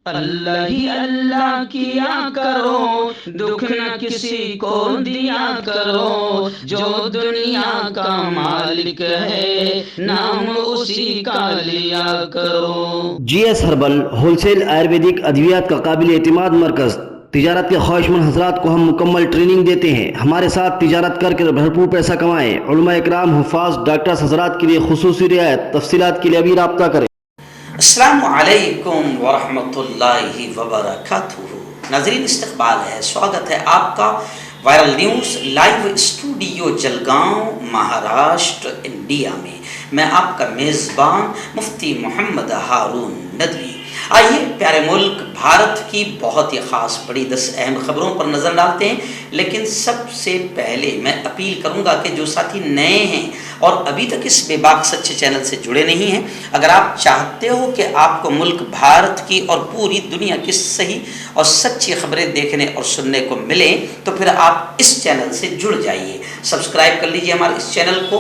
اللہ ہی اللہ کیا کرو، دکھ نہ کسی کو دیا کرو، جو دنیا کا مالک ہے نام اسی کا لیا کرو۔ G S Herbal Wholesale Ayurvedic ادویات کا قابل اعتماد مرکز۔ تجارت کے خواہشمند حضرات کو ہم مکمل ٹریننگ دیتے ہیں۔ ہمارے ساتھ تجارت کر کے بھرپور پیسہ کمائیں۔ علماء اکرام، حفاظ، ڈاکٹرز حضرات کے لیے خصوصی رعایت۔ تفصیلات کے لیے ابھی رابطہ کریں۔ السلام علیکم ورحمۃ اللہ وبرکاتہ۔ ناظرین، استقبال ہے، سواگت ہے آپ کا viral news live studio Jalgaon, Maharashtra, India میں۔ میں آپ کا میزبان مفتی محمد ہارون ندوی۔ آئیے پیارے ملک بھارت کی بہت ہی خاص بڑی 10 اہم خبروں پر نظر ڈالتے ہیں، لیکن سب سے پہلے میں اپیل کروں گا کہ جو ساتھی نئے ہیں اور ابھی تک اس بے باک سچے چینل سے جڑے نہیں ہیں، اگر آپ چاہتے ہو کہ آپ کو ملک بھارت کی اور پوری دنیا کی صحیح اور سچی خبریں دیکھنے اور سننے کو ملیں تو پھر آپ اس چینل سے جڑ جائیے۔ سبسکرائب کر لیجئے ہمارے اس چینل کو،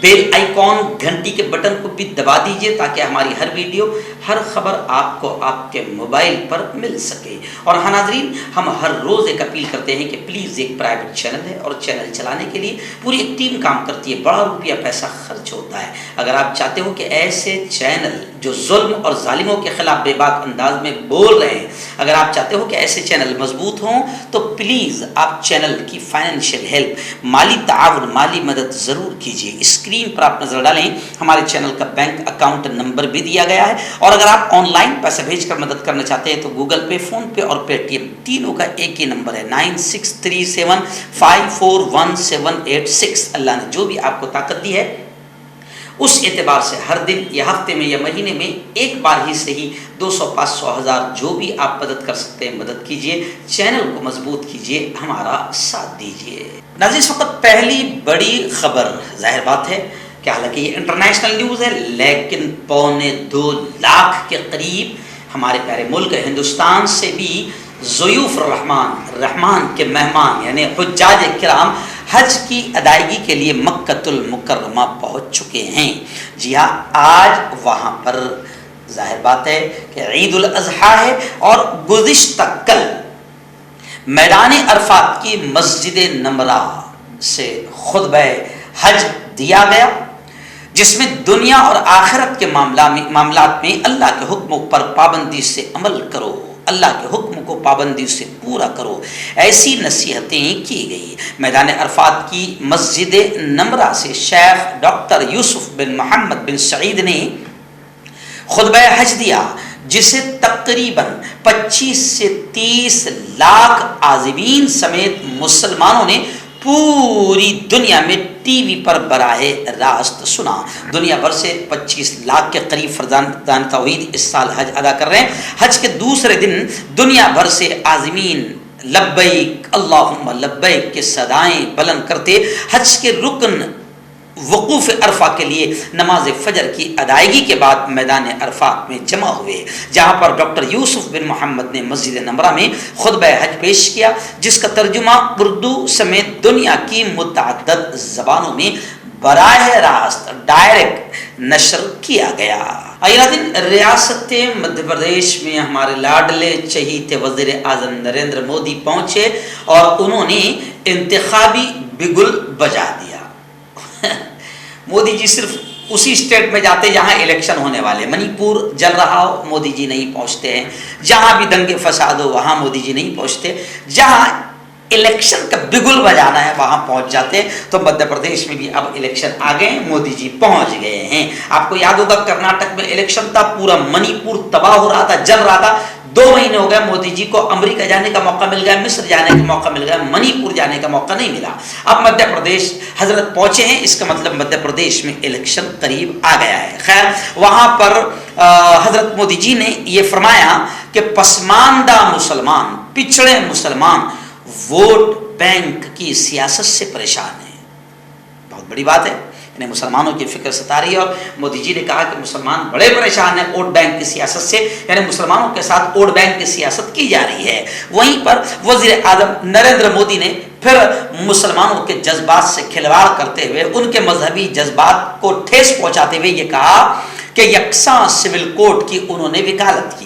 بیل آئیکن گھنٹی کے بٹن کو بھی دبا دیجئے تاکہ ہماری ہر ویڈیو، ہر خبر آپ کو آپ کے موبائل پر مل سکے۔ اور ہاں ناظرین، ہم ہر روز ایک اپیل کرتے ہیں کہ پلیز، ایک پرائیویٹ چینل ہے اور چینل چلانے کے لیے پوری ایک ٹیم کام کرتی ہے، بڑا روپیہ پیسہ خرچ ہوتا ہے۔ اگر آپ چاہتے ہو کہ ایسے چینل جو ظلم اور ظالموں کے خلاف بے باک انداز میں بول رہے ہیں، اگر آپ چاہتے ہو کہ ایسے چینل مضبوط ہوں تو پلیز آپ چینل کی فائنینشیل ہیلپ، مالی تعاون، مالی مدد ضرور کیجیے۔ اسکرین پر آپ نظر ڈالیں، ہمارے چینل کا بینک اکاؤنٹ نمبر بھی دیا گیا ہے، اور اگر آپ آن لائن پیسہ بھیج کر مدد کرنا چاہتے ہیں تو گوگل پے، فون پے اور پے ٹی ایم تینوں کا ایک ہی نمبر ہے، 9637541786۔ اللہ نے جو بھی آپ کو طاقت دی ہے اس اعتبار سے ہر دن یا ہفتے میں یا مہینے میں ایک بار ہی صحیح 200، 500، 1000 جو بھی آپ مدد کر سکتے ہیں مدد کیجئے، چینل کو مضبوط کیجئے، ہمارا ساتھ دیجئے۔ ناظرین، اس وقت پہلی بڑی خبر، ظاہر بات ہے کہ حالانکہ یہ انٹرنیشنل نیوز ہے، لیکن 2.25 لاکھ کے قریب ہمارے پیارے ملک ہندوستان سے بھی ضیوف رحمان کے مہمان یعنی حجاج کرام حج کی ادائیگی کے لیے مکۃ المکرمہ پہنچ چکے ہیں۔ جی ہاں، آج وہاں پر ظاہر بات ہے کہ عید الاضحیٰ ہے، اور گزشتہ کل میدان عرفات کی مسجد نمرہ سے خطبہ حج دیا گیا، جس میں دنیا اور آخرت کے معاملات میں اللہ کے حکم پر پابندی سے عمل کرو، اللہ کے حکم کو پابندی سے پورا کرو، ایسی نصیحتیں کی گئی۔ میدان عرفات کی مسجد نمرہ سے شیخ ڈاکٹر یوسف بن محمد بن سعید نے خطبہ حج دیا، جسے تقریباً 25 سے 30 لاکھ عازمین سمیت مسلمانوں نے پوری دنیا میں ٹی وی پر براہ راست سنا۔ دنیا بھر سے 25 لاکھ کے قریب فرزندان توحید اس سال حج ادا کر رہے ہیں۔ حج کے دوسرے دن دنیا بھر سے عازمین لبیک اللہم لبیک کے صدائیں بلند کرتے حج کے رکن وقوف عرفہ کے لیے نماز فجر کی ادائیگی کے بعد میدان عرفات میں جمع ہوئے، جہاں پر ڈاکٹر یوسف بن محمد نے مسجد نمرہ میں خطبہ حج پیش کیا، جس کا ترجمہ اردو سمیت دنیا کی متعدد زبانوں میں براہ راست ڈائریکٹ نشر کیا گیا۔ ریاست مدھیہ پردیش میں ہمارے لاڈلے چہیتے وزیر اعظم نریندر مودی پہنچے اور انہوں نے انتخابی بگل بجا دیا۔ مودی جی صرف اسی اسٹیٹ میں جاتے جہاں الیکشن ہونے والے، منی پور جل رہا ہو مودی جی نہیں پہنچتے ہیں، جہاں بھی دنگے فساد ہو وہاں مودی جی نہیں پہنچتے، جہاں الیکشن کا بگل بجانا ہے وہاں پہنچ جاتے۔ تو مدھیہ پردیش میں بھی اب الیکشن آ گئے، مودی جی پہنچ گئے ہیں۔ آپ کو یاد ہوگا کرناٹک میں الیکشن تھا، پورا منی پور تباہ ہو رہا تھا، جل رہا تھا۔ 2 مہینے ہو گئے، مودی جی کو امریکہ جانے کا موقع مل گیا، مصر جانے کا موقع مل گیا، منی پور جانے کا موقع نہیں ملا۔ اب مدھیہ پردیش حضرت پہنچے ہیں، اس کا مطلب مدھیہ پردیش میں الیکشن قریب آ گیا ہے۔ خیر، وہاں پر حضرت مودی جی نے یہ فرمایا کہ پسماندہ مسلمان، پچھڑے مسلمان ووٹ بینک کی سیاست سے پریشان ہیں۔ بہت بڑی بات ہے، یعنی مسلمانوں کی فکر ستا رہی ہے، اور مودی جی نے کہا کہ مسلمان بڑے پریشان ہیں ووٹ بینک کی سیاست سے، یعنی مسلمانوں کے ساتھ ووٹ بینک کی سیاست کی جا رہی ہے۔ وہیں پر وزیر اعظم نریندر مودی نے پھر مسلمانوں کے جذبات سے کھلواڑ کرتے ہوئے، ان کے مذہبی جذبات کو ٹھیس پہنچاتے ہوئے یہ کہا کہ یکساں سول کوڈ کی انہوں نے وکالت کی،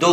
2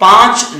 5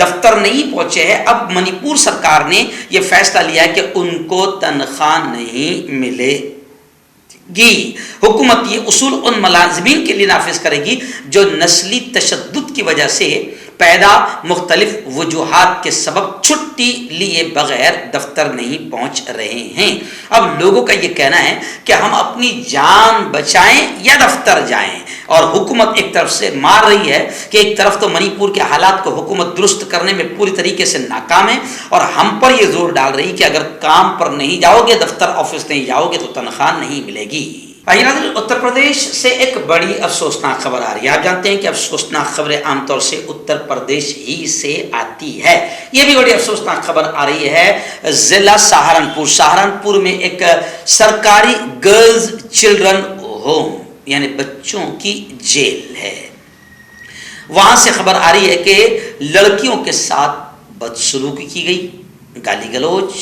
دفتر نہیں پہنچے ہیں، اب منی پور سرکار نے یہ فیصلہ لیا ہے کہ ان کو تنخواہ نہیں ملے گی۔ حکومت یہ اصول ان ملازمین کے لیے نافذ کرے گی جو نسلی تشدد کی وجہ سے پیدا مختلف وجوہات کے سبب چھٹی لیے بغیر دفتر نہیں پہنچ رہے ہیں۔ اب لوگوں کا یہ کہنا ہے کہ ہم اپنی جان بچائیں یا دفتر جائیں، اور حکومت ایک طرف سے مار رہی ہے کہ ایک طرف تو منی پور کے حالات کو حکومت درست کرنے میں پوری طریقے سے ناکام ہے، اور ہم پر یہ زور ڈال رہی کہ اگر کام پر نہیں جاؤ گے، دفتر آفس نہیں جاؤ گے تو تنخواہ نہیں ملے گی۔ اتر پردیش سے ایک بڑی افسوسناک خبر آ رہی ہے۔ آپ جانتے ہیں کہ افسوسناک خبریں عام طور سے اتر پردیش ہی سے آتی ہے۔ یہ بھی بڑی افسوسناک خبر آ رہی ہے ضلع سہارنپور میں ایک سرکاری گرلز چلڈرن ہوم یعنی بچوں کی جیل ہے۔ وہاں سے خبر آ رہی ہے کہ لڑکیوں کے ساتھ بدسلوکی کی گئی، گالی گلوچ،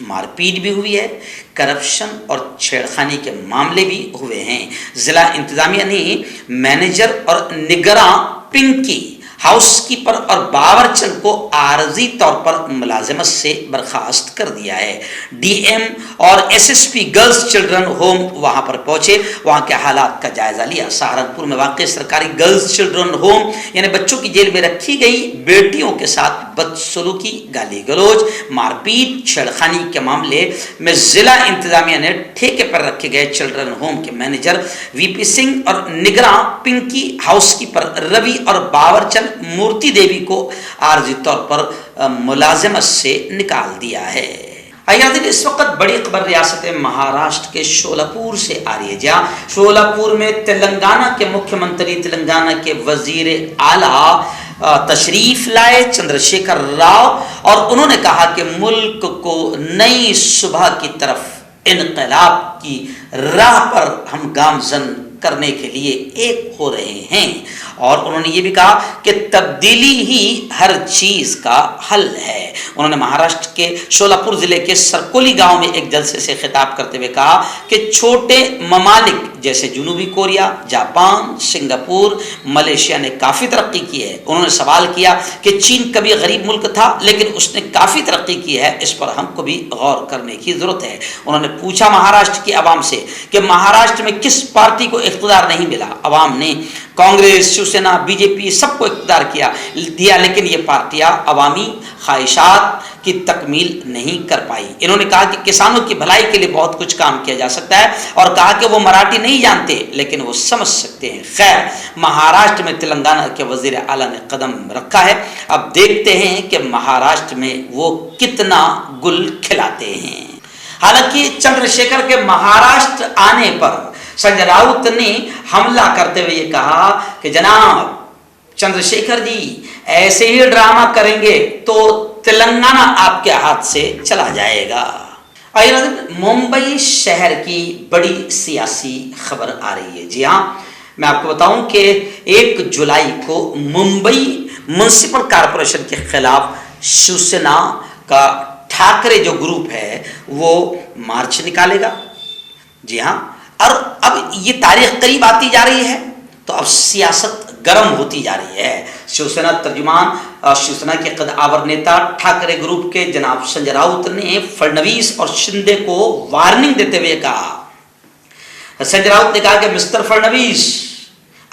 مار پیٹ بھی ہوئی ہے، کرپشن اور چھیڑخانی کے معاملے بھی ہوئے ہیں۔ ضلع انتظامیہ نے مینیجر اور نگراں پنکی، ہاؤس کیپر اور باورچن کو عارضی طور پر ملازمت سے برخاست کر دیا ہے۔ ڈی ایم اور S S P girls children home وہاں پر پہنچے، وہاں کے حالات کا جائزہ لیا۔ سہارنپور میں واقع سرکاری گرلز چلڈرن ہوم یعنی بچوں کی جیل میں رکھی گئی بیٹیوں کے ساتھ بدسلوکی، گالی گلوچ، مار پیٹ، چھیڑخانی کے معاملے میں ضلع انتظامیہ نے ٹھیکے پر رکھے گئے چلڈرن ہوم کے مینیجر وی پی سنگھ اور نگراں پنکی، ہاؤس کیپر روی اور باورچن مورتی دیوی کو عارضی طور پر ملازمت سے نکال دیا ہے۔ اس وقت بڑی خبر ریاست مہاراشٹر کے شولاپور سے آ رہی ہے، جہاں شولاپور میں تلنگانہ کے مکھیہ منتری، تلنگانہ کے وزیر اعلیٰ تشریف لائے چندر شیکھر راؤ، اور انہوں نے کہا کہ ملک کو نئی صبح کی طرف انقلاب کی راہ پر ہم گامزن کرنے کے لیے ایک ہو رہے ہیں، اور انہوں نے یہ بھی کہا کہ تبدیلی ہی ہر چیز کا حل ہے۔ انہوں نے مہاراشٹر کے شولاپور ضلع کے سرکولی گاؤں میں ایک جلسے سے خطاب کرتے ہوئے کہا کہ چھوٹے ممالک جیسے جنوبی کوریا، جاپان، سنگاپور، ملیشیا نے کافی ترقی کی ہے۔ انہوں نے سوال کیا کہ چین کبھی غریب ملک تھا لیکن اس نے کافی ترقی کی ہے، اس پر ہم کو بھی غور کرنے کی ضرورت ہے۔ انہوں نے پوچھا مہاراشٹر کی عوام سے کہ مہاراشٹر میں کس پارٹی کو اقتدار نہیں ملا۔ عوام نے کانگریس، شیوسینا، بی جے پی سب کو اقتدار دیا، لیکن یہ پارٹیاں عوامی خواہشات کی تکمیل نہیں کر پائی۔ انہوں نے کہا کہ کسانوں کی بھلائی کے لیے بہت کچھ کام کیا جا سکتا ہے، اور کہا کہ وہ مراٹھی نہیں جانتے لیکن وہ سمجھ سکتے ہیں۔ خیر، مہاراشٹر میں تلنگانہ کے وزیر اعلیٰ نے قدم رکھا ہے، اب دیکھتے ہیں کہ مہاراشٹر میں وہ کتنا گل کھلاتے ہیں۔ حالانکہ چندر شیکھر کے مہاراشٹر آنے پر سنجے راؤت نے حملہ کرتے ہوئے یہ کہا کہ جناب چندر شیکھر جی ایسے ہی ڈرامہ کریں گے تو تلنگانہ آپ کے ہاتھ سے چلا جائے گا۔ ممبئی شہر کی بڑی سیاسی خبر آ رہی ہے۔ جی ہاں، میں آپ کو بتاؤں کہ 1 جولائی کو ممبئی میونسپل کارپوریشن کے خلاف شیوسینا کا ٹھاکرے جو گروپ ہے وہ مارچ نکالے گا۔ جی ہاں، اور اب یہ تاریخ قریب آتی جا رہی ہے تو اب سیاست گرم ہوتی جا رہی ہے۔ شیوسینا ترجمان، شیوسینا کے قد آور نیتا ٹھاکرے گروپ کے جناب سنجے راؤت نے فڑنویس اور شندے کو وارننگ دیتے ہوئے کہا، سنجے راؤت نے کہا کہ مسٹر فڑنویس،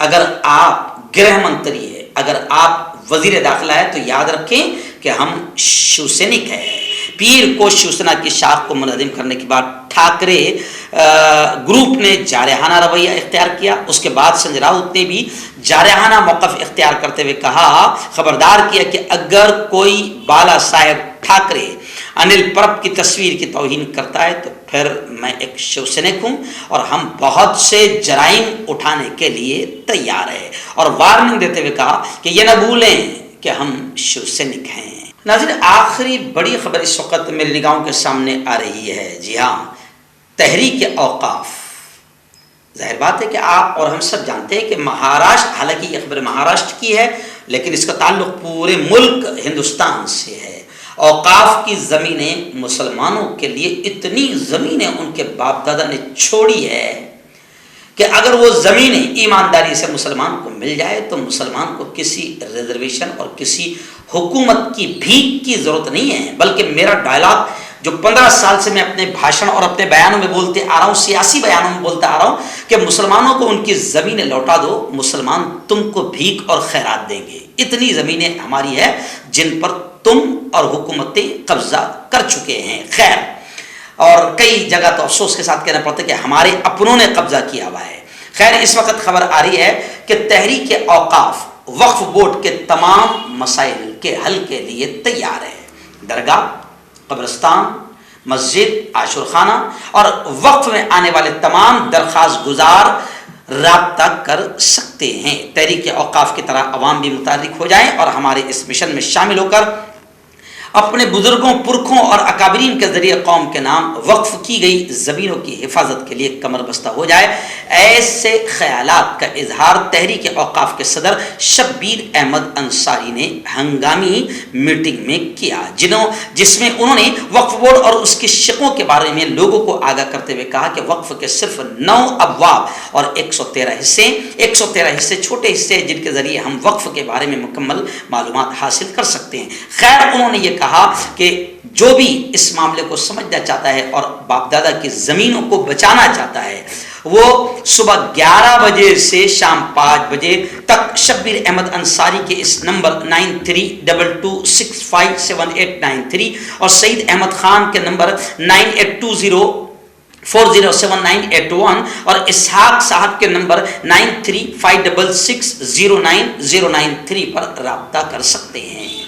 اگر آپ گرہ منتری ہے، اگر آپ وزیر داخلہ ہے تو یاد رکھیں کہ ہم شیوسینک ہیں۔ پیر کو شیوسینا کی شاخ کو منہدم کرنے کے بعد ٹھاکرے گروپ نے جارحانہ رویہ اختیار کیا۔ اس کے بعد سنجے راؤت نے بھی جارحانہ موقف اختیار کرتے ہوئے کہا، خبردار کیا کہ اگر کوئی بالا صاحب ٹھاکرے انل پرب کی تصویر کی توہین کرتا ہے تو پھر میں ایک شیوسینک ہوں اور ہم بہت سے جرائم اٹھانے کے لیے تیار ہیں، اور وارننگ دیتے ہوئے کہا کہ یہ نہ بھولیں کہ ہم شیوسینک ہیں۔ ناظرین، آخری بڑی خبر اس وقت میری نگاہوں کے سامنے آ رہی ہے۔ جی ہاں، تحریک اوقاف، ظاہر بات ہے کہ آپ اور ہم سب جانتے ہیں کہ مہاراشٹر، حالانکہ یہ خبر مہاراشٹر کی ہے لیکن اس کا تعلق پورے ملک ہندوستان سے ہے۔ اوقاف کی زمینیں مسلمانوں کے لیے اتنی زمینیں ان کے باپ دادا نے چھوڑی ہے کہ اگر وہ زمینیں ایمانداری سے مسلمان کو مل جائے تو مسلمان کو کسی ریزرویشن اور کسی حکومت کی بھیک کی ضرورت نہیں ہے، بلکہ میرا ڈائلاگ جو 15 سال سے میں اپنے بھاشن اور اپنے بیانوں میں بولتے آ رہا ہوں، سیاسی بیانوں میں بولتا آ رہا ہوں کہ مسلمانوں کو ان کی زمینیں لوٹا دو، مسلمان تم کو بھیک اور خیرات دیں گے۔ اتنی زمینیں ہماری ہے جن پر تم اور حکومتیں قبضہ کر چکے ہیں۔ خیر، اور کئی جگہ تو افسوس کے ساتھ کہنا پڑتا ہے کہ ہمارے اپنوں نے قبضہ کیا ہوا ہے۔ خیر، اس وقت خبر آ رہی ہے کہ تحریک اوقاف وقف بورڈ کے تمام مسائل کے حل کے لیے تیار ہے۔ درگاہ، قبرستان، مسجد، عاشورخانہ اور وقف میں آنے والے تمام درخواست گزار رابطہ کر سکتے ہیں۔ تحریک اوقاف کی طرح عوام بھی متحرک ہو جائیں اور ہمارے اس مشن میں شامل ہو کر اپنے بزرگوں، پرکھوں اور اکابرین کے ذریعے قوم کے نام وقف کی گئی زمینوں کی حفاظت کے لیے کمر بستہ ہو جائے۔ ایسے خیالات کا اظہار تحریک اوقاف کے صدر شبیر احمد انصاری نے ہنگامی میٹنگ میں کیا، جس میں انہوں نے وقف بورڈ اور اس کی شقوں کے بارے میں لوگوں کو آگاہ کرتے ہوئے کہا کہ وقف کے صرف 9 ابواب اور 113 حصے چھوٹے حصے جن کے ذریعے ہم وقف کے بارے میں مکمل معلومات حاصل کر سکتے ہیں۔ خیر، انہوں نے یہ کہا کہ جو بھی اس معاملے کو سمجھنا چاہتا ہے اور باپ دادا کی زمینوں کو بچانا چاہتا ہے وہ صبح 11 بجے سے شام 5 بجے تک شبیر احمد انصاری کے اس نمبر 9322657893 اور سعید احمد خان کے نمبر 9820407981 اور اسحاق صاحب کے نمبر 9356609093 پر رابطہ کر سکتے ہیں۔